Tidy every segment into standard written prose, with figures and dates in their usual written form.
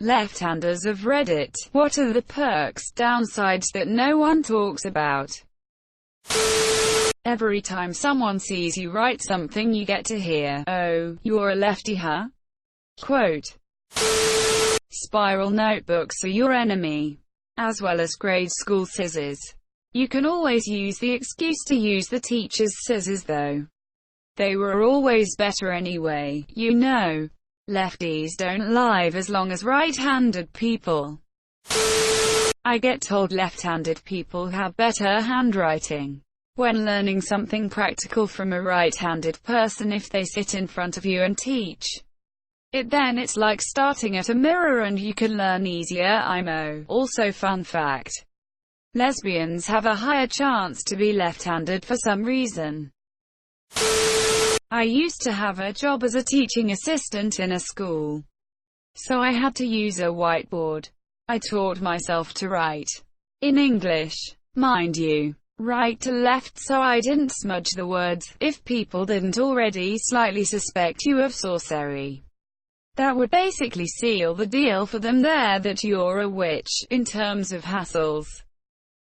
Left-handers of Reddit. What are the perks, downsides that no one talks about? Every time someone sees you write something you get to hear, "Oh, you're a lefty, huh?" Quote. Spiral notebooks are your enemy, as well as grade school scissors. You can always use the excuse to use the teacher's scissors though. They were always better anyway, you know. Lefties don't live as long as right-handed people. I get told left-handed people have better handwriting when learning something practical from a right-handed person if they sit in front of you and teach it. Then it's like starting at a mirror and you can learn easier. IMO. Also, fun fact: lesbians have a higher chance to be left-handed for some reason. I used to have a job as a teaching assistant in a school, so I had to use a whiteboard. I taught myself to write in English, mind you, right to left, so I didn't smudge the words. If people didn't already slightly suspect you of sorcery, that would basically seal the deal for them there that you're a witch. In terms of hassles,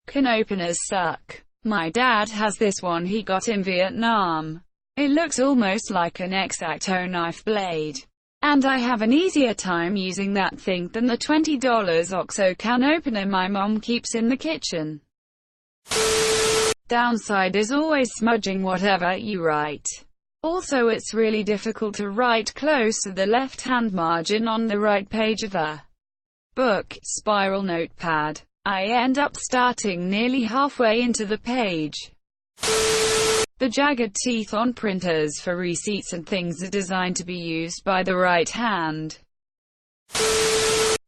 can openers suck? My dad has this one he got in Vietnam. It looks almost like an X-Acto knife blade, and I have an easier time using that thing than the $20 OXO can opener my mom keeps in the kitchen. Downside is always smudging whatever you write. Also, it's really difficult to write close to the left-hand margin on the right page of a book. Spiral notepad. I end up starting nearly halfway into the page. The jagged teeth on printers for receipts and things are designed to be used by the right hand.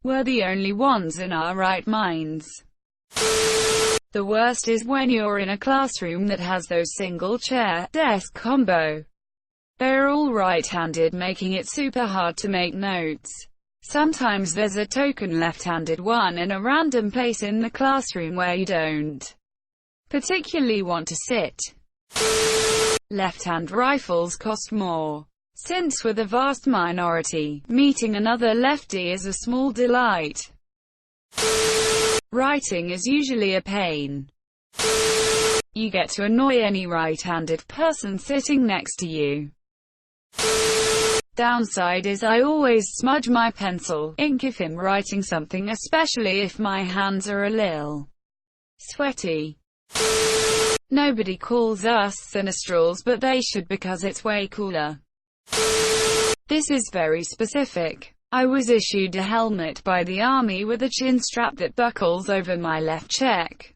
We're the only ones in our right minds. The worst is when you're in a classroom that has those single chair, desk combo. They're all right-handed, making it super hard to make notes. Sometimes there's a token left-handed one in a random place in the classroom where you don't particularly want to sit. Left-hand rifles cost more. Since we're the vast minority, meeting another lefty is a small delight. Writing is usually a pain. You get to annoy any right-handed person sitting next to you. Downside is I always smudge my pencil ink if I'm writing something, especially if my hands are a little sweaty. Nobody calls us sinistrals, but they should because it's way cooler. This is very specific. I was issued a helmet by the army with a chin strap that buckles over my left cheek.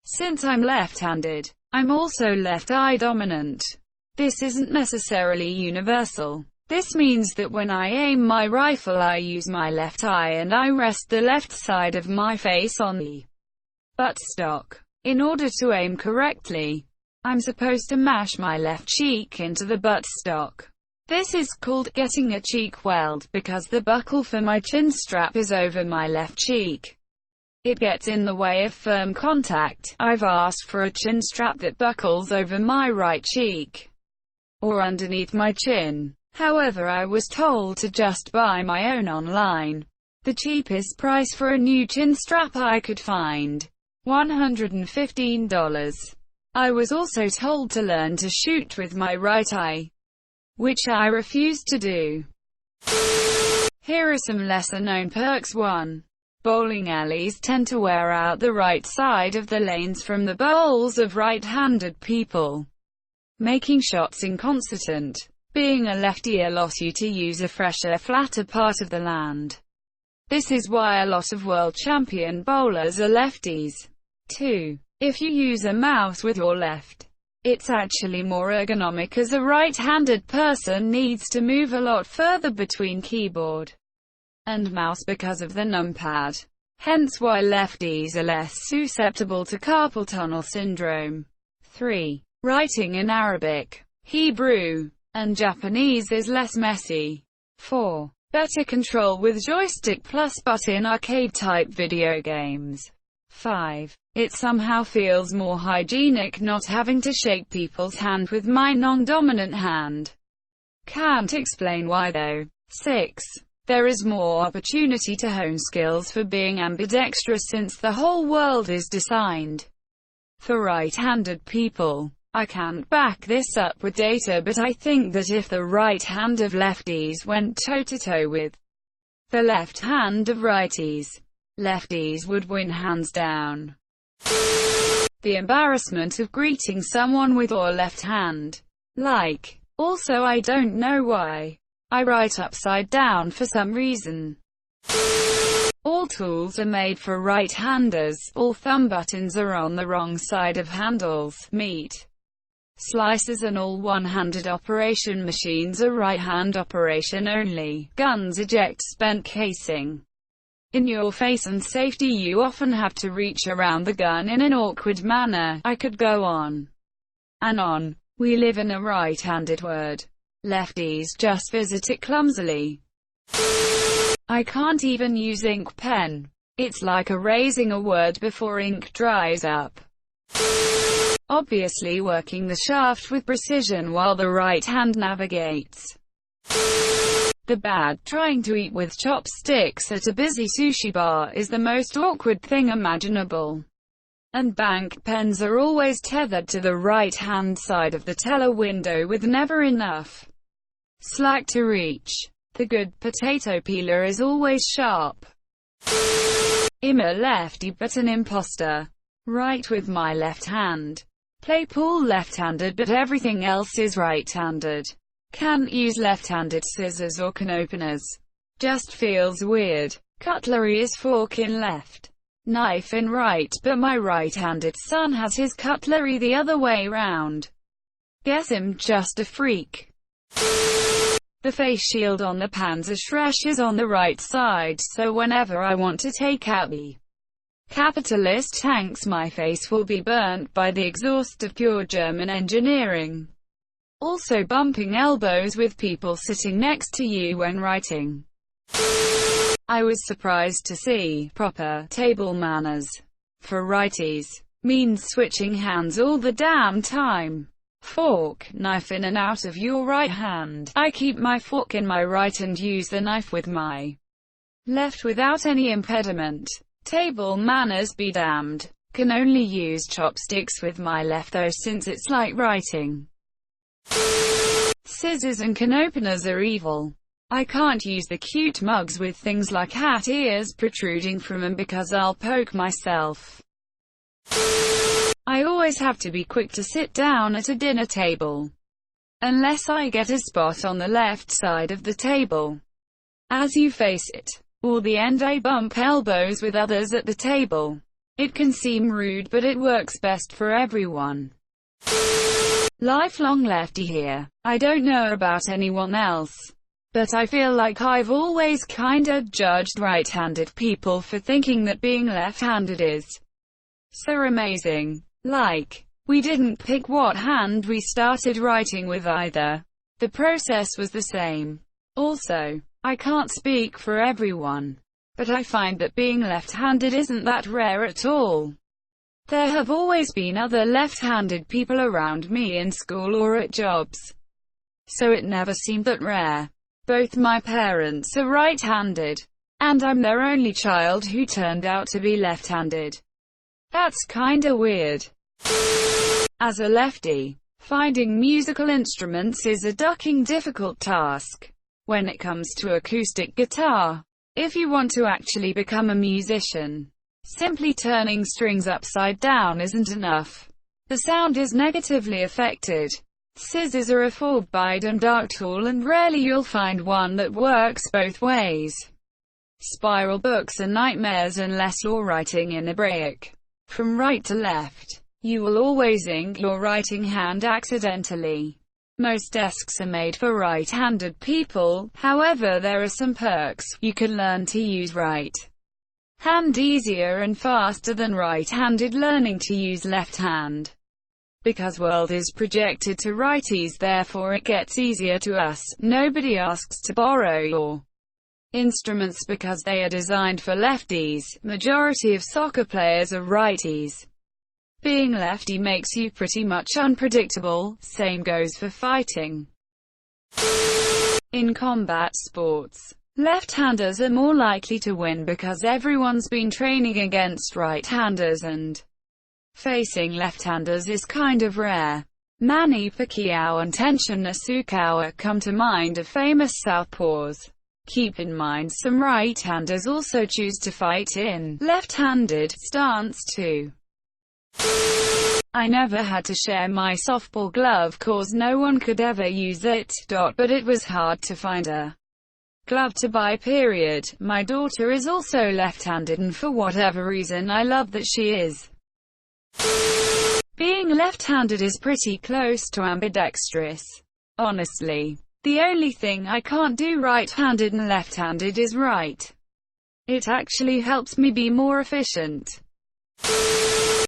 Since I'm left-handed, I'm also left-eye dominant. This isn't necessarily universal. This means that when I aim my rifle I use my left eye and I rest the left side of my face on the buttstock. In order to aim correctly, I'm supposed to mash my left cheek into the buttstock. This is called getting a cheek weld because the buckle for my chin strap is over my left cheek. It gets in the way of firm contact. I've asked for a chin strap that buckles over my right cheek or underneath my chin. However, I was told to just buy my own online. The cheapest price for a new chin strap I could find, $115. I was also told to learn to shoot with my right eye, which I refused to do. Here are some lesser-known perks. 1. Bowling alleys tend to wear out the right side of the lanes from the bowls of right-handed people, making shots inconsistent. Being a lefty allows you to use a fresher, flatter part of the land. This is why a lot of world champion bowlers are lefties. 2. If you use a mouse with your left, it's actually more ergonomic as a right-handed person needs to move a lot further between keyboard and mouse because of the numpad. Hence why lefties are less susceptible to carpal tunnel syndrome. 3. Writing in Arabic, Hebrew, and Japanese is less messy. 4. Better control with joystick plus button arcade-type video games. 5. It somehow feels more hygienic not having to shake people's hand with my non-dominant hand. Can't explain why though. 6. There is more opportunity to hone skills for being ambidextrous since the whole world is designed for right-handed people. I can't back this up with data, but I think that if the right hand of lefties went toe-to-toe with the left hand of righties, lefties would win hands down. The embarrassment of greeting someone with your left hand. Like. Also, I don't know why I write upside down for some reason. All tools are made for right-handers. All thumb buttons are on the wrong side of handles. Meat slicers and all one-handed operation machines are right-hand operation only. Guns eject spent casing in your face and safety. You often have to reach around the gun in an awkward manner. I could go on and on. We live in a right-handed world. Lefties just visit it clumsily. I can't even use ink pen. It's like erasing a word before ink dries up. Obviously working the shaft with precision while the right hand navigates. The bad trying to eat with chopsticks at a busy sushi bar is the most awkward thing imaginable. And bank pens are always tethered to the right-hand side of the teller window with never enough slack to reach. The good potato peeler is always sharp. I'm a lefty but an imposter. Write with my left hand. Play pool left-handed but everything else is right-handed. Can't use left-handed scissors or can openers. Just feels weird. Cutlery is fork in left, knife in right, but my right-handed son has his cutlery the other way round. Guess I'm just a freak. The face shield on the Panzer Schreck is on the right side, so whenever I want to take out the capitalist tanks, my face will be burnt by the exhaust of pure German engineering. Also bumping elbows with people sitting next to you when writing. I was surprised to see proper table manners for righties means switching hands all the damn time. Fork, knife in and out of your right hand. I keep my fork in my right and use the knife with my left without any impediment. Table manners be damned. Can only use chopsticks with my left though since it's like writing. Scissors and can openers are evil. I can't use the cute mugs with things like hat ears protruding from them because I'll poke myself. I always have to be quick to sit down at a dinner table. Unless I get a spot on the left side of the table. As you face it, or the end, I bump elbows with others at the table. It can seem rude but it works best for everyone. Lifelong lefty here. I don't know about anyone else, but I feel like I've always kinda judged right-handed people for thinking that being left-handed is so amazing. Like, we didn't pick what hand we started writing with either. The process was the same. Also, I can't speak for everyone, but I find that being left-handed isn't that rare at all. There have always been other left-handed people around me in school or at jobs, so it never seemed that rare. Both my parents are right-handed, and I'm their only child who turned out to be left-handed. That's kinda weird. As a lefty, finding musical instruments is a ducking difficult task. When it comes to acoustic guitar, if you want to actually become a musician, simply turning strings upside down isn't enough. The sound is negatively affected. Scissors are a forbidden and dark tool and rarely you'll find one that works both ways. Spiral books are nightmares unless you're writing in Hebraic. From right to left, you will always ink your writing hand accidentally. Most desks are made for right-handed people, however there are some perks. You can learn to use right hand easier and faster than right-handed learning to use left hand. Because world is projected to righties, therefore it gets easier to us. Nobody asks to borrow your instruments because they are designed for lefties. Majority of soccer players are righties. Being lefty makes you pretty much unpredictable. Same goes for fighting. In combat sports, Left-handers are more likely to win because everyone's been training against right-handers and facing left-handers is kind of rare. Manny Pacquiao and Tenshin Nasukawa come to mind as famous southpaws. Keep in mind some right-handers also choose to fight in left-handed stance too. I never had to share my softball glove cause no one could ever use it, but it was hard to find a glove to buy period. My daughter is also left-handed and for whatever reason I love that she is. Being left-handed is pretty close to ambidextrous. Honestly, the only thing I can't do right-handed and left-handed is write. It actually helps me be more efficient.